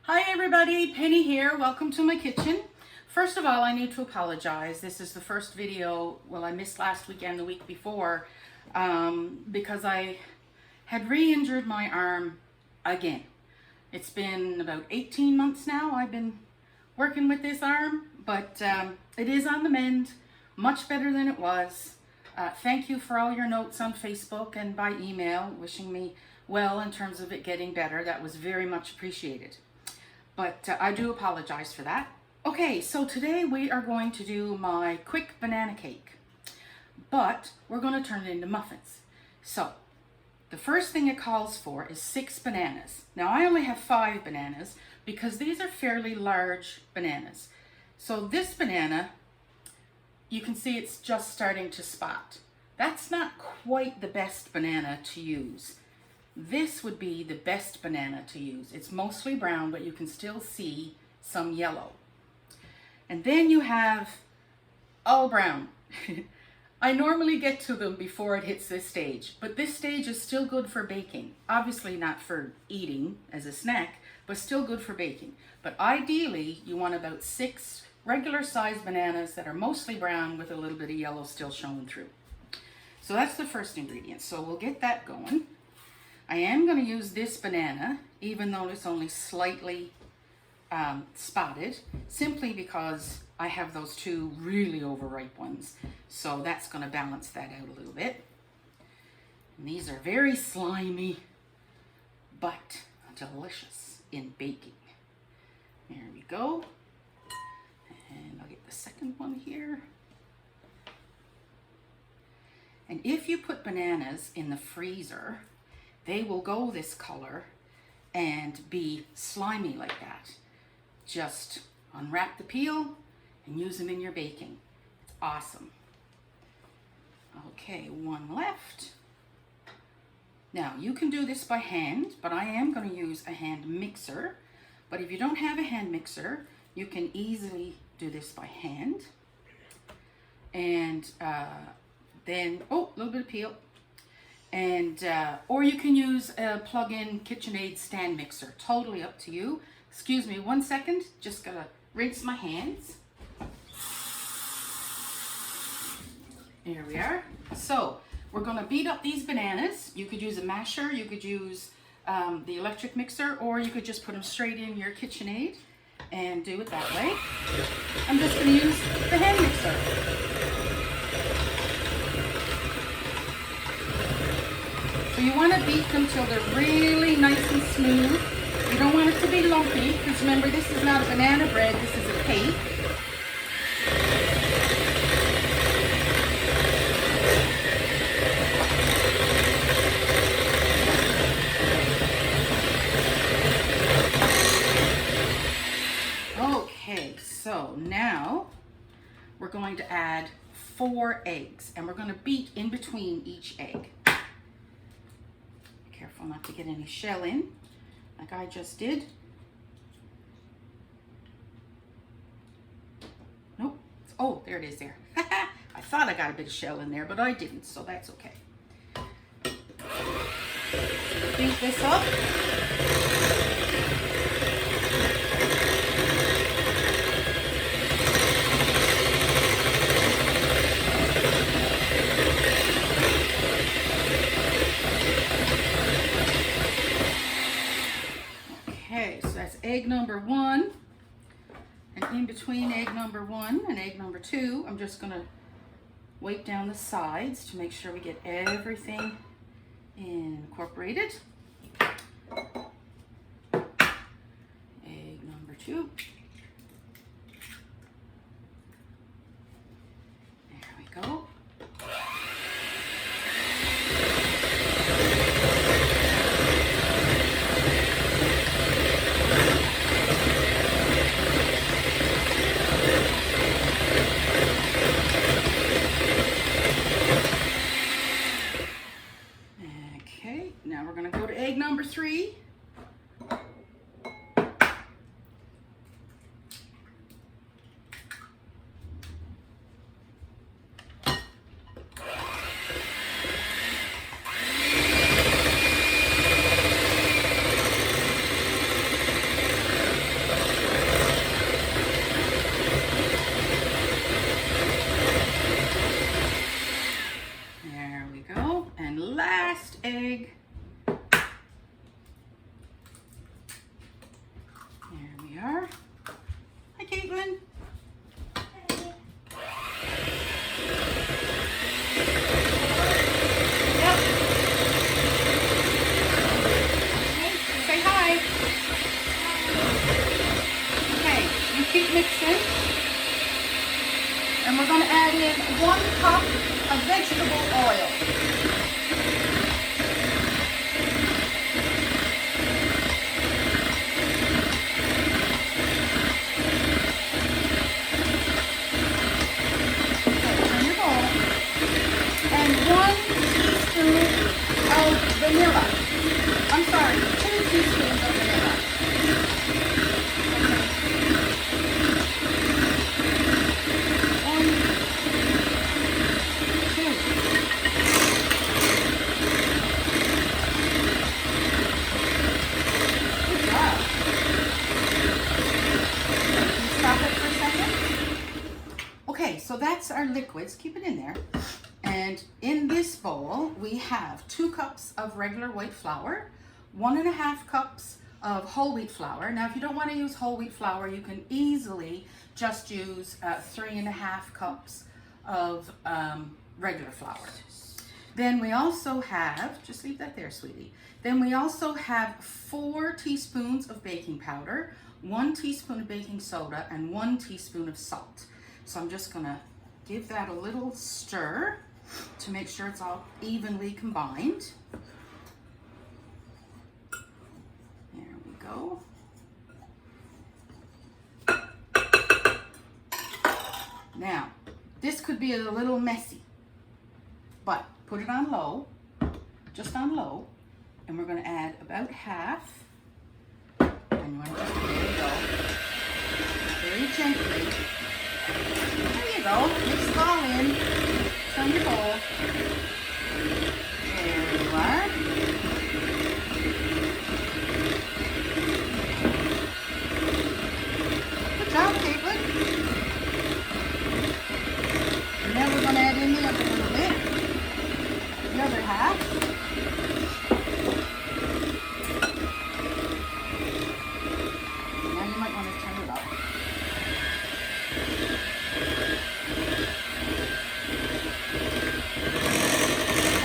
Hi everybody, Penny here. Welcome to my kitchen. First of all, I need to apologize. This is the first video, well, I missed last weekend, the week before, because I had re-injured my arm again. It's been about 18 months now I've been working with this arm, but it is on the mend, much better than it was. Thank you for all your notes on Facebook and by email, wishing me well in terms of it getting better. That was very much appreciated. But I do apologize for that. Okay, so today we are going to do my quick banana cake, but we're going to turn it into muffins. So the first thing it calls for is 6 bananas. Now I only have 5 bananas because these are fairly large bananas. So this banana, you can see it's just starting to spot. That's not quite the best banana to use. This would be the best banana to use. It's mostly brown, but you can still see some yellow. And then you have all brown. I normally get to them before it hits this stage, but this stage is still good for baking. Obviously not for eating as a snack, but still good for baking. But ideally, you want about 6 regular sized bananas that are mostly brown with a little bit of yellow still showing through. So that's the first ingredient. So we'll get that going. I am going to use this banana, even though it's only slightly spotted, simply because I have those 2 really overripe ones. So that's going to balance that out a little bit. And these are very slimy, but delicious in baking. There we go. And I'll get the second one here. And if you put bananas in the freezer, they will go this color and be slimy like that. Just unwrap the peel and use them in your baking. It's awesome. Okay, 1 left. Now you can do this by hand, but I am going to use a hand mixer. But if you don't have a hand mixer, you can easily do this by hand. And then, oh, a little bit of peel. And or you can use a plug-in KitchenAid stand mixer. Totally up to you. Excuse me 1 second. Just gotta rinse my hands. Here we are. So we're gonna beat up these bananas. You could use a masher. You could use the electric mixer, or you could just put them straight in your KitchenAid and do it that way. I'm just gonna use the hand mixer. So you want to beat them till they're really nice and smooth. You don't want it to be lumpy, because remember, this is not a banana bread, this is a cake. Okay, so now we're going to add 4 eggs, and we're going to beat in between each egg. Careful not to get any shell in, like I just did. Nope. Oh, there it is there. I thought I got a bit of shell in there, but I didn't, so that's okay. Beat this up. Egg number 1, and in between egg number 1 and egg number 2, I'm just going to wipe down the sides to make sure we get everything incorporated. Egg number 2. There we go. Now we're going to go to egg number 3. first egg. There we are. Hi, Caitlin. Yep. Say hi. Okay, you keep mixing. And we're going to add in 1 cup of vegetable oil. And 1 teaspoon of vanilla. I'm sorry, 2 teaspoons of vanilla. Okay. 1, 2. Good job. Can you stop it for a second? Okay, so that's our liquids. Keep it in there. And in this bowl, we have 2 cups of regular white flour, 1.5 cups of whole wheat flour. Now, if you don't want to use whole wheat flour, you can easily just use 3.5 cups of regular flour. Then we also have, just leave that there, sweetie. Then we also have 4 teaspoons of baking powder, 1 teaspoon of baking soda, and 1 teaspoon of salt. So I'm just gonna give that a little stir to make sure it's all evenly combined. There we go. Now, this could be a little messy, but put it on low, just on low, and we're going to add about half, and you want to just, there you go, very gently. There you go, mix it all in. It's on your bowl. There you are. Good job, Caitlin. And now we're going to add in the other little bit, the other half. Now you might want to turn it up.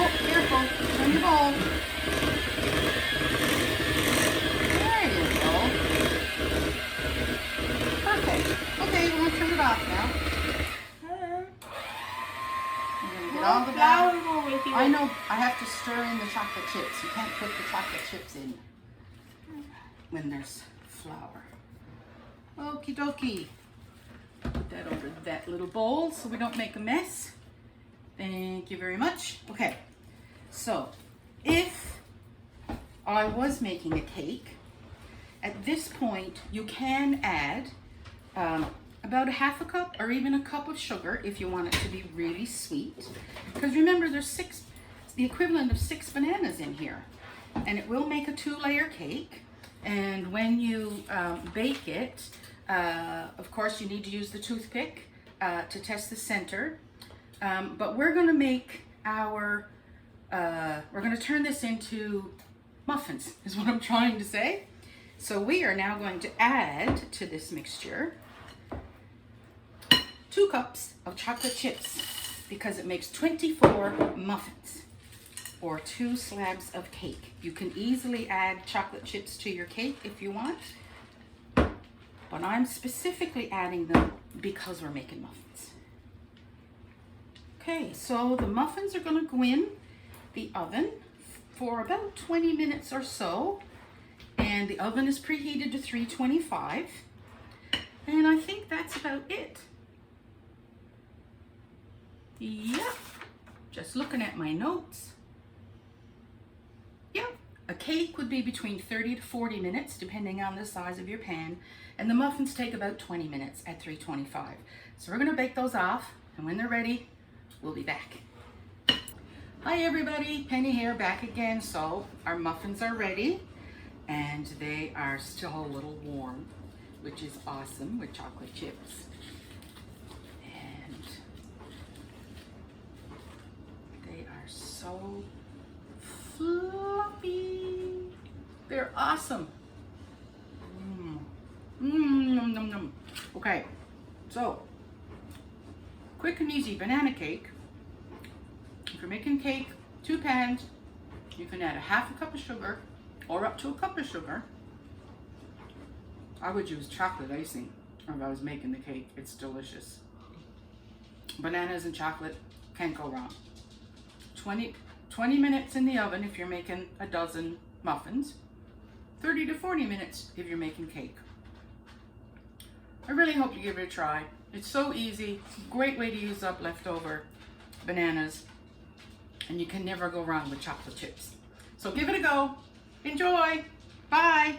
Oh, careful. Turn your bowl. There you go. Perfect. Okay, we're going to turn it off now. We're going to get all the batter. I know I have to stir in the chocolate chips. You can't put the chocolate chips in when there's flour. Okie dokie. Put that over that little bowl so we don't make a mess. Thank you very much. Okay, so if I was making a cake, at this point you can add about 1/2 cup or even a cup of sugar if you want it to be really sweet. Because remember, there's the equivalent of 6 bananas in here, and it will make a 2-layer cake. And when you bake it, of course, you need to use the toothpick to test the center. But we're going to make our, we're going to turn this into muffins, is what I'm trying to say. So we are now going to add to this mixture 2 cups of chocolate chips, because it makes 24 muffins, or 2 slabs of cake. You can easily add chocolate chips to your cake if you want, but I'm specifically adding them because we're making muffins. Okay, so the muffins are going to go in the oven for about 20 minutes or so, and the oven is preheated to 325, and I think that's about it. Yep, just looking at my notes. Yep, a cake would be between 30 to 40 minutes depending on the size of your pan, and the muffins take about 20 minutes at 325. So we're going to bake those off, and when they're ready, we'll be back. Hi everybody, Penny here, back again. So our muffins are ready, and they are still a little warm, which is awesome with chocolate chips. And they are so awesome. Nom, nom, nom. Okay, so quick and easy banana cake. If you're making cake, 2 pans, you can add a half a cup of sugar or up to a cup of sugar. I would use chocolate icing if I was making the cake. It's delicious. Bananas and chocolate, can't go wrong. 20 minutes in the oven if you're making a dozen muffins. 30 to 40 minutes if you're making cake. I really hope you give it a try. It's so easy, great way to use up leftover bananas, and you can never go wrong with chocolate chips. So give it a go. Enjoy. Bye.